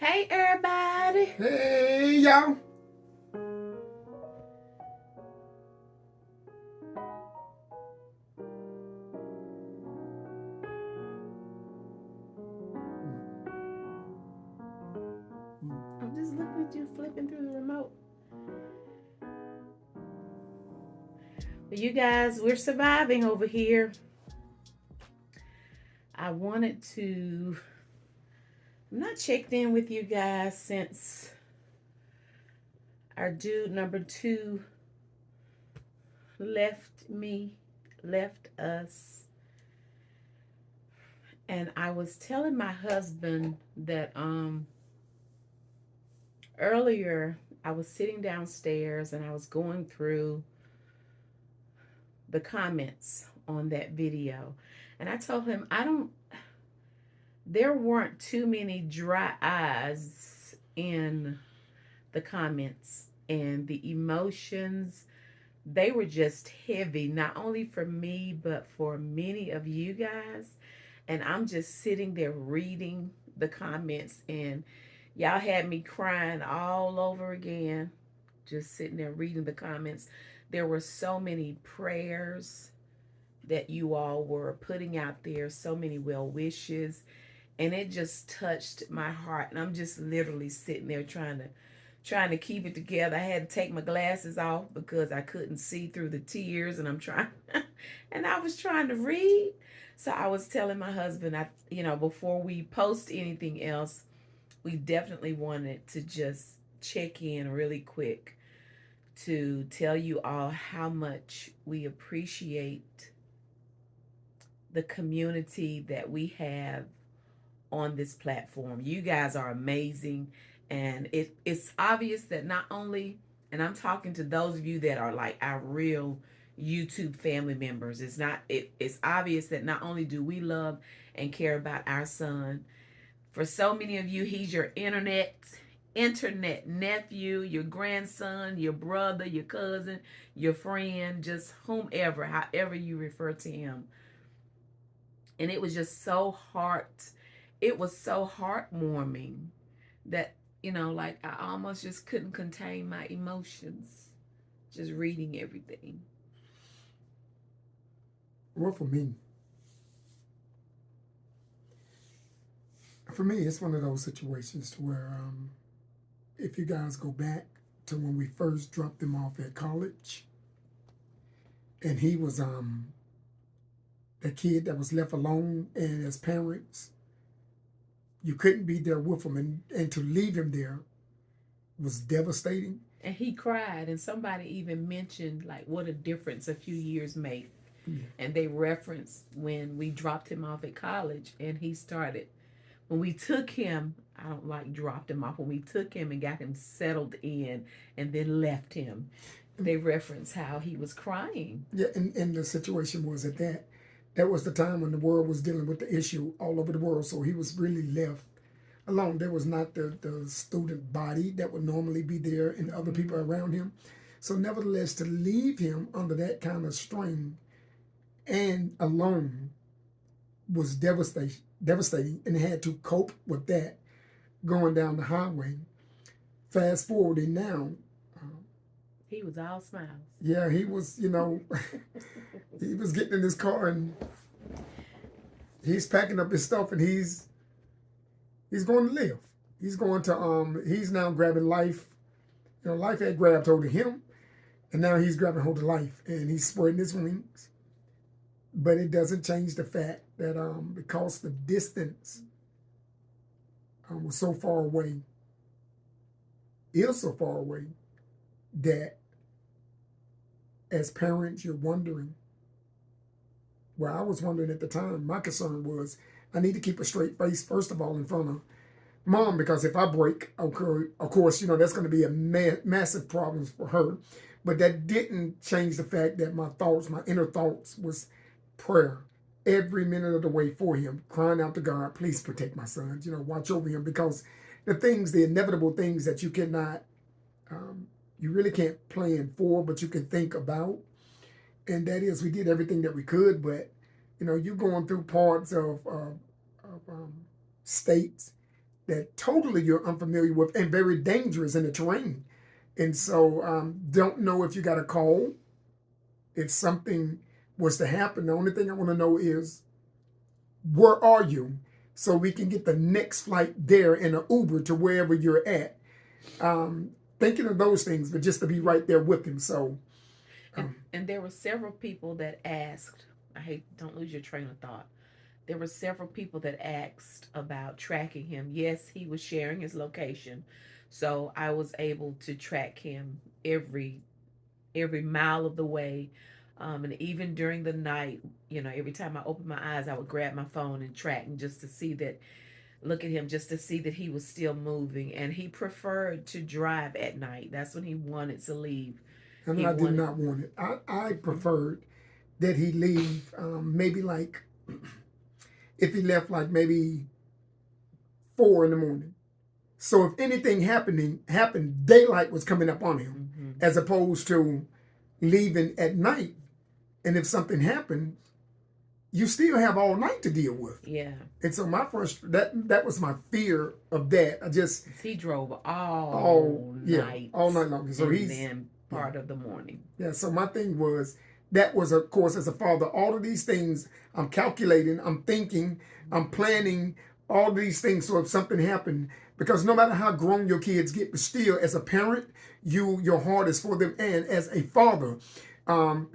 Hey everybody. Hey y'all. I'm just looking at you flipping through the remote. But you guys, we're surviving over here. I wanted to I'm not checked in with you guys since our dude number 2 left us. And I was telling my husband that earlier I was sitting downstairs and I was going through the comments on that video. And I told him there weren't too many dry eyes in the comments, and the emotions, they were just heavy, not only for me but for many of you guys. And I'm just sitting there reading the comments, and y'all had me crying all over again, just sitting there reading the comments. There were so many prayers that you all were putting out there, so many well wishes, and it just touched my heart. And I'm just literally sitting there trying to keep it together. I had to take my glasses off because I couldn't see through the tears, and I'm trying and I was trying to read. So I was telling my husband, before we post anything else, we definitely wanted to just check in really quick to tell you all how much we appreciate the community that we have on this platform. You guys are amazing. And it's obvious that not only, and I'm talking to those of you that are like our real YouTube family members, it's obvious that not only do we love and care about our son, for so many of you, he's your internet nephew, your grandson, your brother, your cousin, your friend, just whomever, however you refer to him. And it was just it was so heartwarming that, like I almost just couldn't contain my emotions just reading everything. Well, for me, it's one of those situations to where, if you guys go back to when we first dropped him off at college, and he was the kid that was left alone, and as parents, you couldn't be there with him, and to leave him there was devastating. And he cried, and somebody even mentioned like what a difference a few years made. Yeah. And they referenced when we dropped him off at college, and when we took him, I don't like dropped him off, when we took him and got him settled in and then left him, they referenced how he was crying. Yeah, and the situation was that was the time when the world was dealing with the issue all over the world. So he was really left alone. There was not the student body that would normally be there and other people around him. So nevertheless, to leave him under that kind of strain and alone was devastating, and had to cope with that going down the highway. Fast forwarding now, he was all smiles. Yeah, he was, he was getting in his car and he's packing up his stuff, and he's going to live. He's going to he's now grabbing life. Life had grabbed hold of him, and now he's grabbing hold of life, and he's spreading his wings. But it doesn't change the fact that because the distance was so far away, is so far away, that as parents you're wondering. Well, I was wondering at the time. My concern was I need to keep a straight face, first of all, in front of Mom, because if I break, of course, that's going to be a massive problem for her. But that didn't change the fact that my inner thoughts was prayer every minute of the way for him, crying out to God, please protect my son, watch over him, because the inevitable things that you cannot, you really can't plan for, but you can think about. And that is, we did everything that we could, but, you're going through parts of states that totally you're unfamiliar with and very dangerous in the terrain. And so don't know if you got a call, if something was to happen. The only thing I want to know is, where are you? So we can get the next flight there in an Uber to wherever you're at. Thinking of those things, but just to be right there with him. So, and there were several people that asked, don't lose your train of thought. There were several people that asked about tracking him. Yes, he was sharing his location. So I was able to track him every mile of the way. And even during the night, every time I opened my eyes, I would grab my phone and track, and just to see that, look at him, just to see that he was still moving. And he preferred to drive at night. That's when he wanted to leave. and He I did wanted. not want it. I preferred that he leave maybe like, if he left like maybe 4 in the morning. So if anything happened, daylight was coming up on him, as opposed to leaving at night. And if something happened, you still have all night to deal with. Yeah. And so that was my fear of that. He drove all night. All night long. So and then part of the morning. Yeah. So my thing was, that was, of course, as a father, all of these things I'm calculating, I'm thinking, I'm planning all of these things. So if something happened, because no matter how grown your kids get, but still as a parent, your heart is for them, and as a father,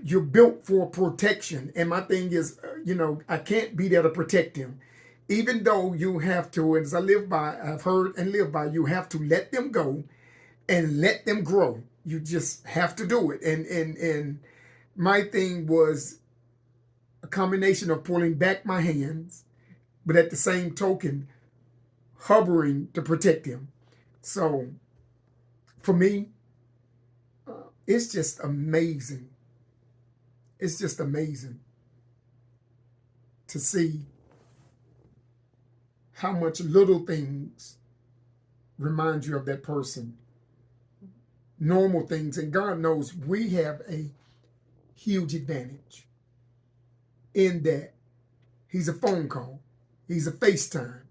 you're built for protection. And my thing is, I can't be there to protect him. Even though you have to, and as I've heard and live by, you have to let them go and let them grow. You just have to do it. And my thing was a combination of pulling back my hands, but at the same token, hovering to protect him. So for me, it's just amazing. It's just amazing to see how much little things remind you of that person. Normal things. And God knows we have a huge advantage in that he's a phone call. He's a FaceTime.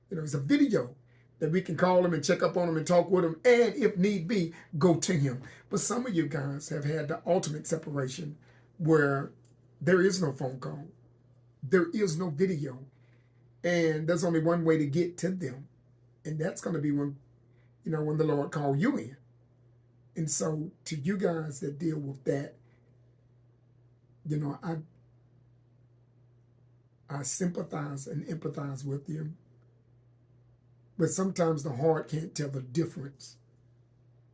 He's a video that we can call him and check up on him and talk with him, and if need be, go to him. But some of you guys have had the ultimate separation where there is no phone call. There is no video. And there's only one way to get to them. And that's going to be when the Lord called you in. And so to you guys that deal with that, I sympathize and empathize with you. But sometimes the heart can't tell the difference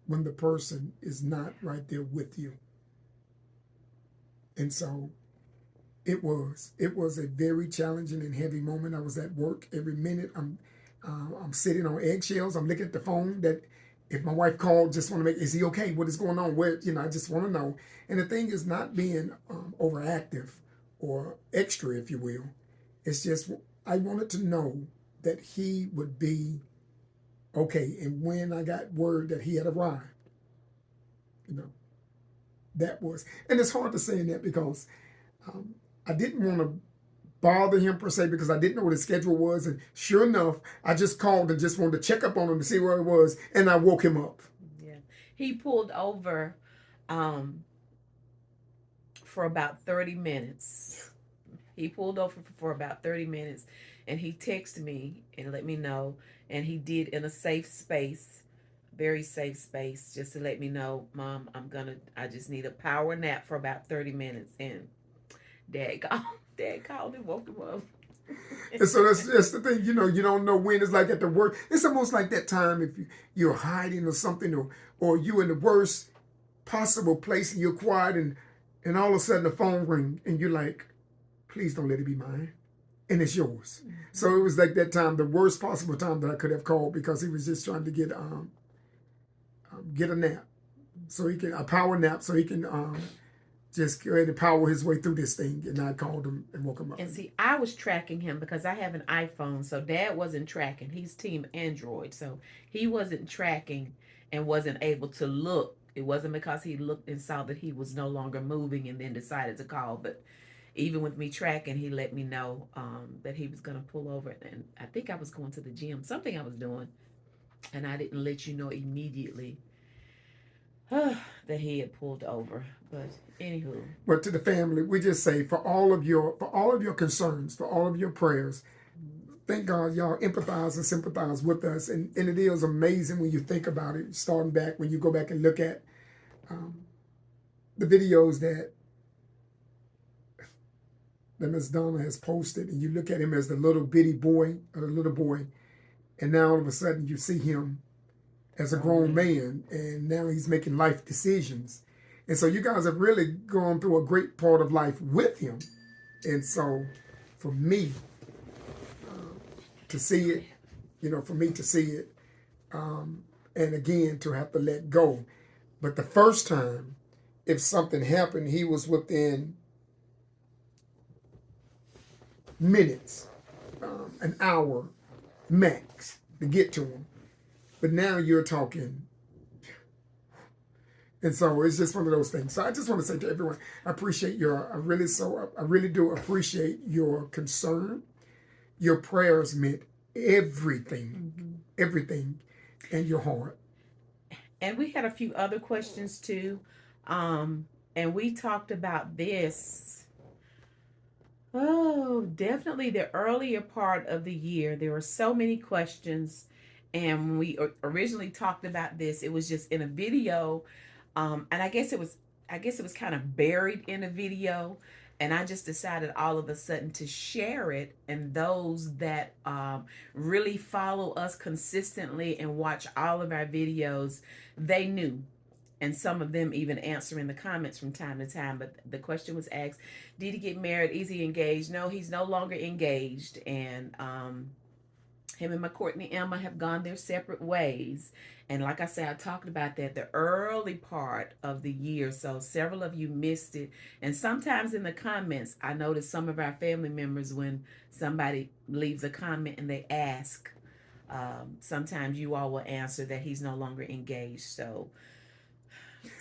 when the person is not right there with you. And so it was a very challenging and heavy moment. I was at work every minute. I'm sitting on eggshells. I'm looking at the phone. That if my wife called, just want to is he okay? What is going on? Where I just want to know. And the thing is not being overactive or extra, if you will. It's just I wanted to know that he would be okay. And when I got word that he had arrived, that was, and it's hard to say in that because I didn't want to bother him per se, because I didn't know what his schedule was. And sure enough, I just called and just wanted to check up on him to see where it was, and I woke him up. Yeah. He pulled over for about 30 minutes. He pulled over for about 30 minutes, and he texted me and let me know, and he did in a safe space, very safe space, just to let me know, Mom, I just need a power nap for about 30 minutes. And Dad called and woke him up. And so that's the thing, you don't know when. It's like at the work. It's almost like that time if you're hiding or something, or you're in the worst possible place and you're quiet, and all of a sudden the phone ring and you're like, please don't let it be mine. And it's yours. Mm-hmm. So it was like that time, the worst possible time that I could have called, because he was just trying to get a nap, so he can a power nap, so he can just go ahead and power his way through this thing. And I called him and woke him up. And see, I was tracking him because I have an iPhone, so Dad wasn't tracking. He's team Android, so he wasn't tracking and wasn't able to look. It wasn't because he looked and saw that he was no longer moving and then decided to call, but even with me tracking, he let me know that he was going to pull over. And I think I was going to the gym, something I was doing, and I didn't let you know immediately that he had pulled over. But anywho, But to the family, we just say for all of your concerns, for all of your prayers, thank God y'all empathize and sympathize with us. And it is amazing when you think about it, starting back when you go back and look at the videos that Miss Donna has posted, and you look at him as the little bitty boy or the little boy, and now all of a sudden you see him as a grown man, and now he's making life decisions. And so you guys have really gone through a great part of life with him. And so for me to see it, for me to see it, and again, to have to let go. But the first time, if something happened, he was within minutes, an hour max to get to him. But now you're talking. And so it's just one of those things. So I just want to say to everyone, I really do appreciate your concern. Your prayers meant everything, everything, and your heart. And we had a few other questions too. And we talked about this. Oh, definitely the earlier part of the year. There were so many questions. And when we originally talked about this, it was just in a video. And I guess it was kind of buried in a video. And I just decided all of a sudden to share it. And those that really follow us consistently and watch all of our videos, they knew. And some of them even answer in the comments from time to time. But the question was asked, did he get married? Is he engaged? No, he's no longer engaged. And him and my Courtney Emma have gone their separate ways. And like I said, I talked about that the early part of the year. So several of you missed it. And sometimes in the comments, I notice some of our family members, when somebody leaves a comment and they ask, sometimes you all will answer that he's no longer engaged. So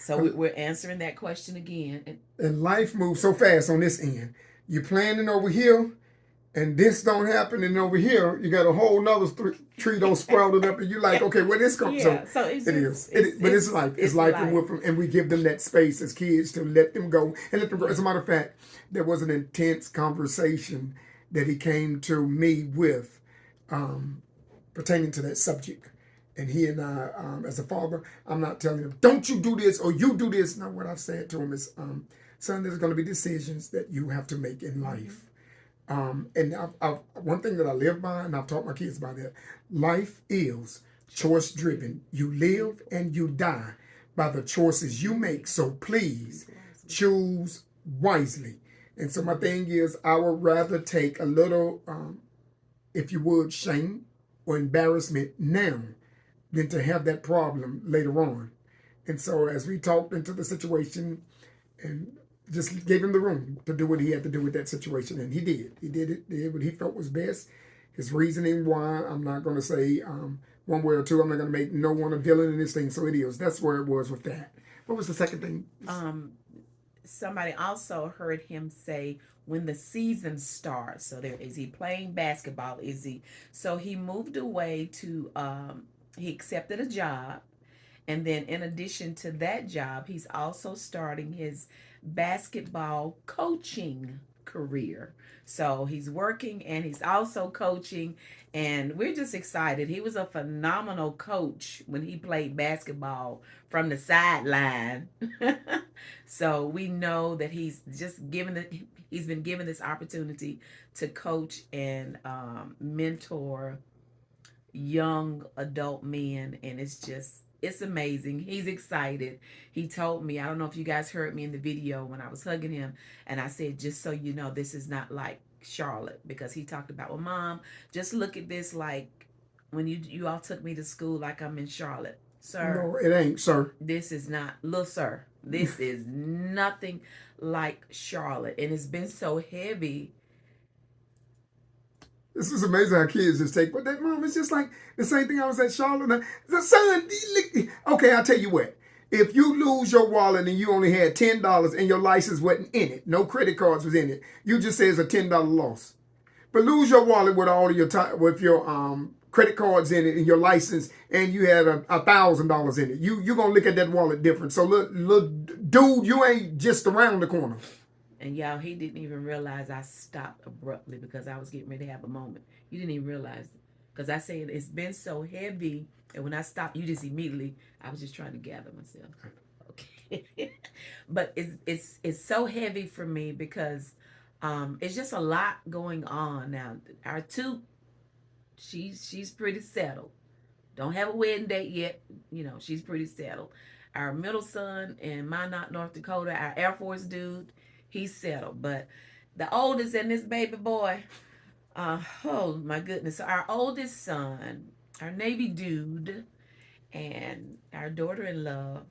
we're answering that question again. And life moves so fast on this end. You're planning over here, and this don't happen, and over here you got a whole nother tree don't sprouted up, and you're like, okay, where this comes from? So it's but it's life. It's life, and we give them that space as kids to let them go and let them go. As a matter of fact, there was an intense conversation that he came to me with pertaining to that subject. And he and I, as a father, I'm not telling him, don't you do this or you do this. No, what I've said to him is, son, there's going to be decisions that you have to make in life. And one thing that I live by, and I've taught my kids by that, life is choice driven. You live and you die by the choices you make. So please choose wisely. And so my thing is, I would rather take a little, if you would, shame or embarrassment now than to have that problem later on. And so as we talked into the situation and just gave him the room to do what he had to do with that situation, and he did. He did what he felt was best. His reasoning why, I'm not going to say one way or two. I'm not going to make no one a villain in this thing. So it is. That's where it was with that. What was the second thing? Somebody also heard him say, when the season starts. So is he playing basketball? Is he? So he moved away to, he accepted a job. And then in addition to that job, he's also starting his basketball coaching career. So he's working and he's also coaching, and we're just excited. He was a phenomenal coach when he played basketball from the sideline. So we know that he's been given this opportunity to coach and mentor young adult men, and it's amazing. He's excited. He told me, I don't know if you guys heard me in the video when I was hugging him, and I said, just so you know, this is not like Charlotte, because he talked about, well, Mom, just look at this like when you all took me to school like I'm in Charlotte. Sir, no, it ain't, sir. This is not, look, sir, this is nothing like Charlotte, and it's been so heavy. This is amazing how kids just take, but that, Mom, it's just like the same thing I was at Charlotte. The son, okay, I'll tell you what. If you lose your wallet and you only had $10 and your license wasn't in it, no credit cards was in it, you just say it's a $10 loss. But lose your wallet with all of your time, with your credit cards in it and your license, and you had $1,000 in it. You're gonna look at that wallet different. So look, dude, you ain't just around the corner. And y'all, he didn't even realize I stopped abruptly because I was getting ready to have a moment. You didn't even realize it. Because I said it's been so heavy, and when I stopped, you just immediately, I was just trying to gather myself. Okay. But it's so heavy for me because it's just a lot going on now. Our two, she's pretty settled. Don't have a wedding date yet. You know, she's pretty settled. Our middle son in Minot, North Dakota, our Air Force dude, he's settled. But the oldest and this baby boy, oh my goodness. So our oldest son, our Navy dude, and our daughter-in-law,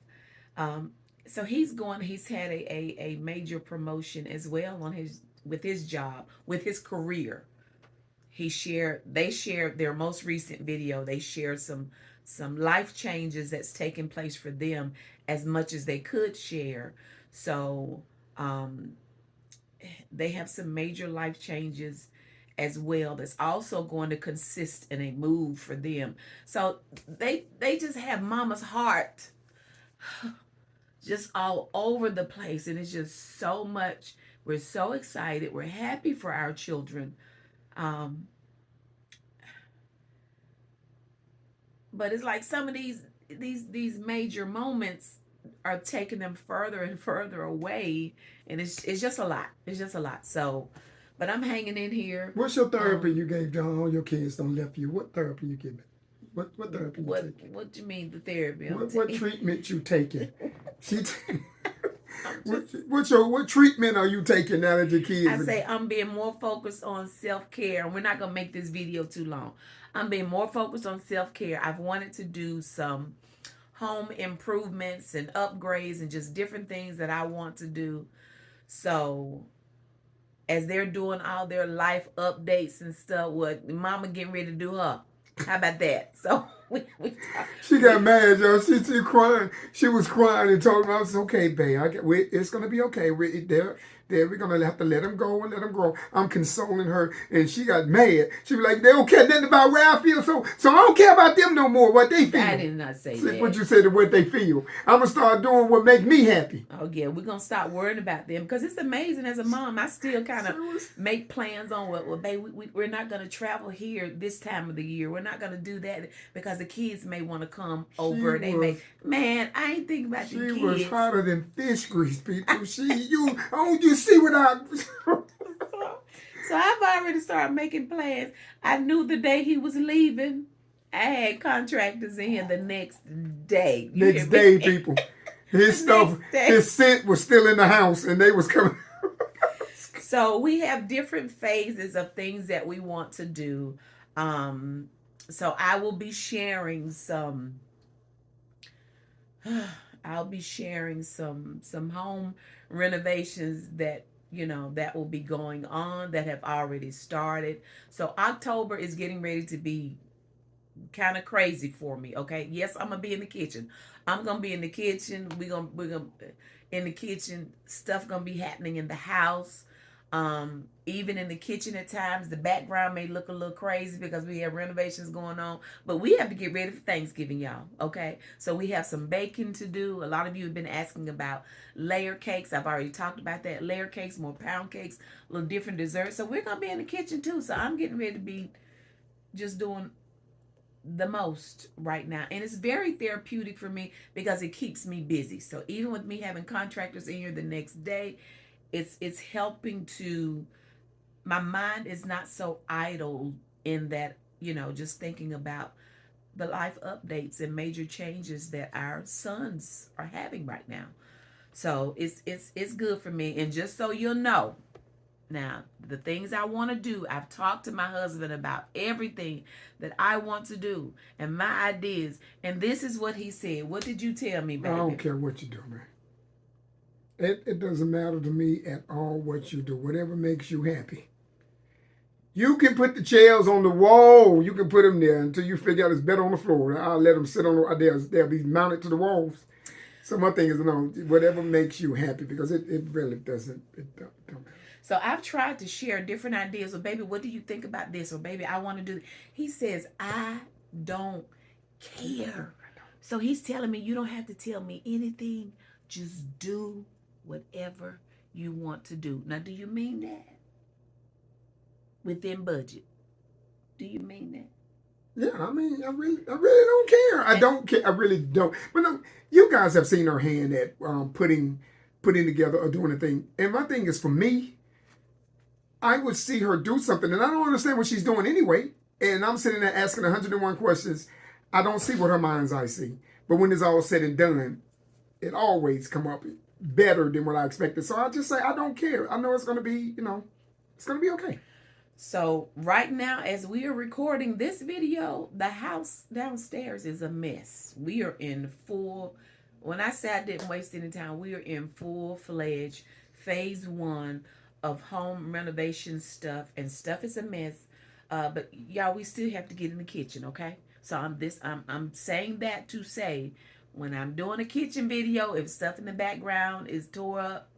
so he's had a major promotion as well on with his job, with his career. They shared their most recent video. They shared some life changes that's taken place for them as much as they could share. So they have some major life changes as well that's also going to consist in a move for them. So they just have mama's heart just all over the place, and it's just so much. We're so excited. We're happy for our children. But it's like some of these major moments are taking them further and further away, and it's just a lot. It's just a lot. So, but I'm hanging in here. What's your therapy you gave John? All your kids don't left you. What therapy you giving? What therapy you taking? What do you mean the therapy? What treatment you taking? What treatment are you taking now that your kids? I say I'm being more focused on self-care, and we're not gonna make this video too long. I'm being more focused on self-care. I've wanted to do some home improvements and upgrades and just different things that I want to do. So as they're doing all their life updates and stuff, what mama getting ready to do her. How about that? So she got mad, y'all. She crying. She was crying and told me, "I was okay, babe. It's gonna be okay. We're gonna have to let him go and let him grow." I'm consoling her, and she got mad. She was like, "They don't care nothing about where I feel, so I don't care about them no more. What they feel." I did not say that. What you said to what they feel. I'm gonna start doing what make me happy. Oh yeah, we're gonna stop worrying about them because it's amazing. As a mom, I still kind of make plans on well, babe, we're not gonna travel here this time of the year. We're not gonna do that because the kids may want to come over. Man, I ain't thinking about the kids. She was hotter than fish grease, people. You see what I... So I've already started making plans. I knew the day he was leaving, I had contractors in here the next day. Next day, people. His stuff, his scent was still in the house, and they was coming. So we have different phases of things that we want to do. So I will be sharing some... I'll be sharing some home renovations that that will be going on, that have already started. So October is getting ready to be kind of crazy for me. Okay, yes, I'm gonna be in the kitchen. I'm gonna be in the kitchen. We're gonna in the kitchen. Stuff gonna be happening in the house. Even in the kitchen at times, the background may look a little crazy because we have renovations going on, but we have to get ready for Thanksgiving, y'all. Okay, so we have some baking to do. A lot of you have been asking about layer cakes. I've already talked about that. Layer cakes, more pound cakes, a little different desserts. So we're gonna be in the kitchen too. So I'm getting ready to be just doing the most right now, and it's very therapeutic for me because it keeps me busy. So even with me having contractors in here the next day, it's helping to... my mind is not so idle in that, just thinking about the life updates and major changes that our sons are having right now. So it's good for me. And just so you'll know, now the things I want to do, I've talked to my husband about everything that I want to do and my ideas. And this is what he said. What did you tell me, baby? I don't care what you do, man. It doesn't matter to me at all what you do. Whatever makes you happy. You can put the chairs on the wall. You can put them there until you figure out it's better on the floor. I'll let them sit on the... They'll be mounted to the walls. So my thing is, whatever makes you happy, because it really doesn't. It don't matter. So I've tried to share different ideas. Or baby, what do you think about this? Or baby, I want to do. He says I don't care. So he's telling me you don't have to tell me anything. Just do whatever you want to do. Now, do you mean that? Within budget. Do you mean that? Yeah, I mean, I really don't care. I don't care. I really don't. But no, you guys have seen her hand at putting together or doing a thing. And my thing is, for me, I would see her do something, and I don't understand what she's doing anyway. And I'm sitting there asking 101 questions. I don't see what her mind's eye see. But when it's all said and done, it always come up better than what I expected. So I just say, I don't care. I know it's going to be, it's going to be okay. So right now, as we are recording this video, the house downstairs is a mess. We are in full, when I say I didn't waste any time, we are in full-fledged phase 1 of home renovation stuff, and stuff is a mess. But y'all, we still have to get in the kitchen, okay? So I'm saying that to say, when I'm doing a kitchen video, if stuff in the background is tore up.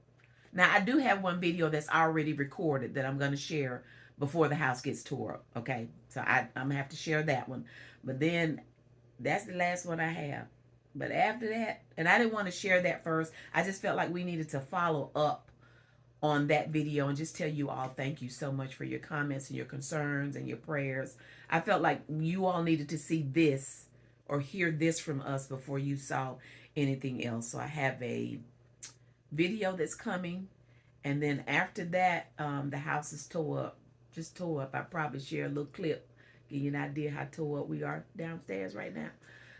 Now, I do have one video that's already recorded that I'm going to share before the house gets tore up, okay? So I'm going to have to share that one. But then, that's the last one I have. But after that, and I didn't want to share that first. I just felt like we needed to follow up on that video and just tell you all thank you so much for your comments and your concerns and your prayers. I felt like you all needed to see this or hear this from us before you saw anything else. So I have a video that's coming, and then after that, the house is tore up. Just tore up. I probably share a little clip, give you an idea how tore up we are downstairs right now.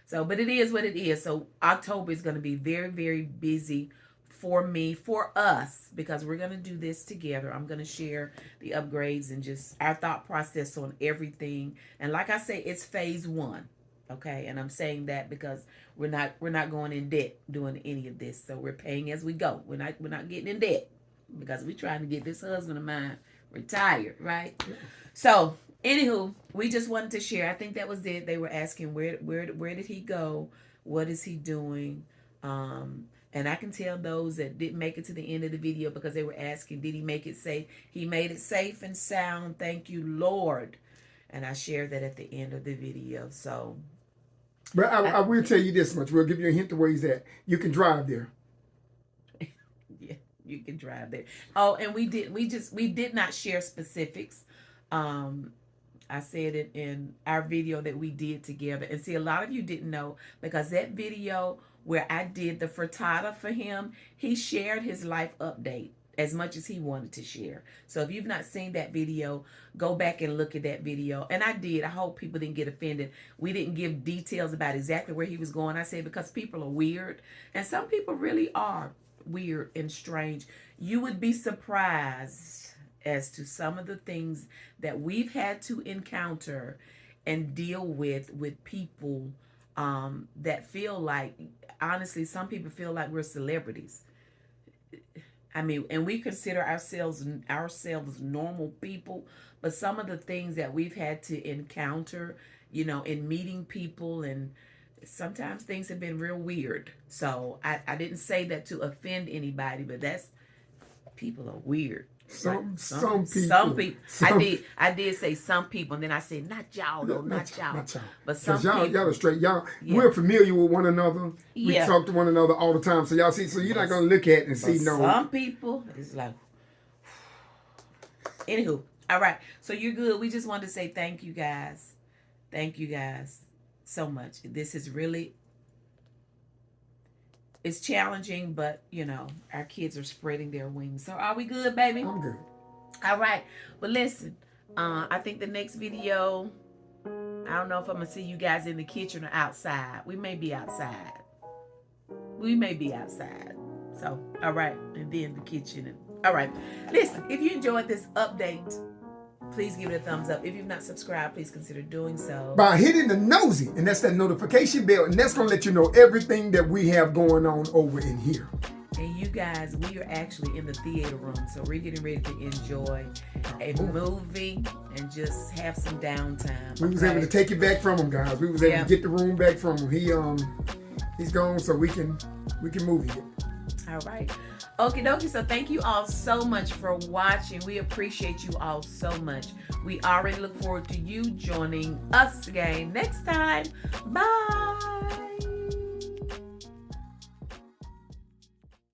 So, but it is what it is. So October is going to be very, very busy for me, for us, because we're going to do this together. I'm going to share the upgrades and just our thought process on everything. And like I say, it's phase 1. Okay, and I'm saying that because we're not going in debt doing any of this. So we're paying as we go. We're not getting in debt because we're trying to get this husband of mine retired, right? So anywho, we just wanted to share. I think that was it. They were asking where did he go? What is he doing? And I can tell those that didn't make it to the end of the video because they were asking, did he make it safe? He made it safe and sound. Thank you, Lord. And I shared that at the end of the video. So, but I will tell you this much. We'll give you a hint of where he's at. You can drive there. Yeah, you can drive there. Oh, and we did not share specifics. I said it in our video that we did together. And see, a lot of you didn't know because that video where I did the frittata for him, he shared his life update as much as he wanted to share. So if you've not seen that video, go back and look at that video. And I did. I hope people didn't get offended. We didn't give details about exactly where he was going. I said because people are weird. And some people really are weird and strange. You would be surprised as to some of the things that we've had to encounter and deal with people that feel like, honestly, some people feel like we're celebrities. I mean, and we consider ourselves normal people, but some of the things that we've had to encounter, in meeting people, and sometimes things have been real weird. So I didn't say that to offend anybody, but people are weird. Some people. I did say some people, and then I said not y'all, though, not y'all. But some y'all, people. y'all are straight. Y'all, we're familiar with one another. We talk to one another all the time. So y'all see. So you're not gonna look at it and see no. Some people, it's like. Anywho, all right. So you're good. We just wanted to say thank you guys. Thank you guys so much. This is really. It's challenging, but, our kids are spreading their wings. So are we good, baby? I'm good. All right. Well, listen, I think the next video, I don't know if I'm going to see you guys in the kitchen or outside. We may be outside. So, all right. And then the kitchen. All right. Listen, if you enjoyed this update, please give it a thumbs up. If you've not subscribed, please consider doing so. By hitting the nosy, and that's that notification bell, and that's going to let you know everything that we have going on over in here. And you guys, we are actually in the theater room, so we're getting ready to enjoy a movie and just have some downtime. We was able to take it back from him, guys. We was able to get the room back from him. He's gone, so we can move again. All right. Okie dokie. So thank you all so much for watching. We appreciate you all so much. We already look forward to you joining us again next time. Bye.